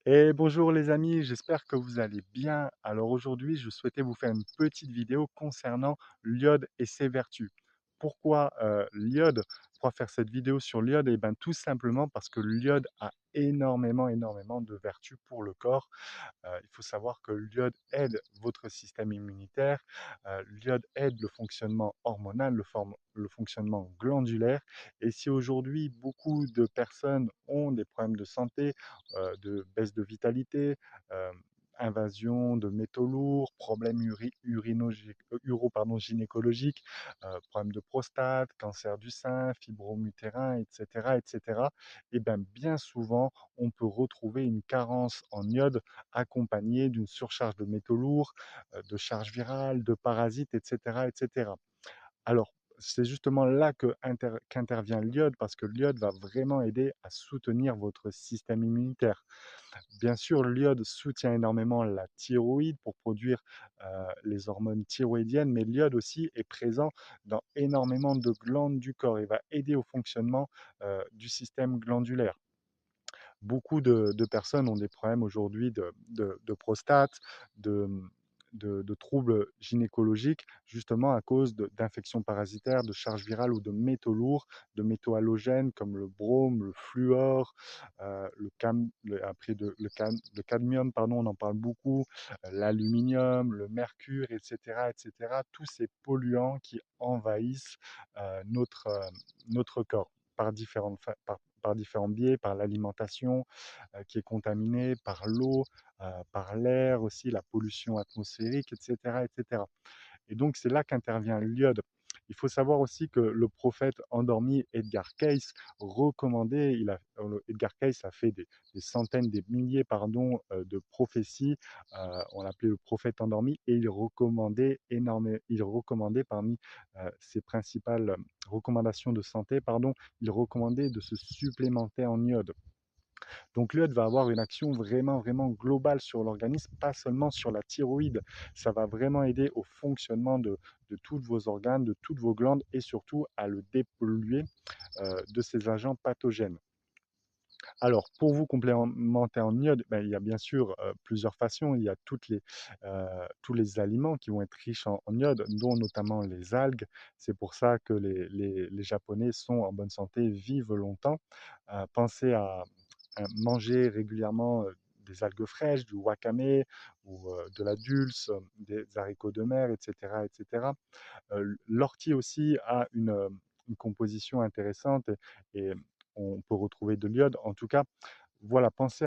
Et bonjour les amis, j'espère que vous allez bien. Alors aujourd'hui, je souhaitais vous faire une petite vidéo concernant l'iode et ses vertus. Pourquoi l'iode? Pourquoi faire cette vidéo sur l'iode? Eh bien tout simplement parce que l'iode a énormément de vertus pour le corps. Il faut savoir que l'iode aide votre système immunitaire, l'iode aide le fonctionnement hormonal, le fonctionnement glandulaire. Et si aujourd'hui beaucoup de personnes ont des problèmes de santé, de baisse de vitalité, euh, invasion de métaux lourds, problèmes gynécologiques, problèmes de prostate, cancer du sein, fibromes utérins, etc., et bien souvent, on peut retrouver une carence en iode accompagnée d'une surcharge de métaux lourds, de charges virales, de parasites, etc. Alors, c'est justement là qu'intervient l'iode, parce que l'iode va vraiment aider à soutenir votre système immunitaire. Bien sûr, l'iode soutient énormément la thyroïde pour produire les hormones thyroïdiennes, mais l'iode aussi est présent dans énormément de glandes du corps et va aider au fonctionnement du système glandulaire. Beaucoup de personnes ont des problèmes aujourd'hui de prostate, de, de troubles gynécologiques, justement à cause d'infections parasitaires, de charges virales ou de métaux lourds, de métaux halogènes comme le brome, le fluor, le cadmium, pardon, on en parle beaucoup, l'aluminium, le mercure, etc. Tous ces polluants qui envahissent notre corps par différents biais, par l'alimentation qui est contaminée, par l'eau, par l'air aussi, la pollution atmosphérique, etc. Et donc c'est là qu'intervient l'iode. Il faut savoir aussi que le prophète endormi Edgar Cayce recommandait, Edgar Cayce a fait des centaines, des milliers pardon, de prophéties, on l'appelait le prophète endormi, et il recommandait parmi ses principales recommandations de santé, pardon, il recommandait de se supplémenter en iode. Donc l'iode va avoir une action vraiment globale sur l'organisme, pas seulement sur la thyroïde. Ça va vraiment aider au fonctionnement de tous vos organes, de toutes vos glandes et surtout à le dépolluer de ces agents pathogènes. Alors, pour vous complémenter en iode, il y a bien sûr plusieurs façons. Il y a tous les aliments qui vont être riches en iode, dont notamment les algues. C'est pour ça que les Japonais sont en bonne santé, vivent longtemps. Pensez à manger régulièrement des algues fraîches, du wakame ou de la dulse, des haricots de mer, etc. L'ortie aussi a une composition intéressante et on peut retrouver de l'iode. En tout cas, voilà, pensez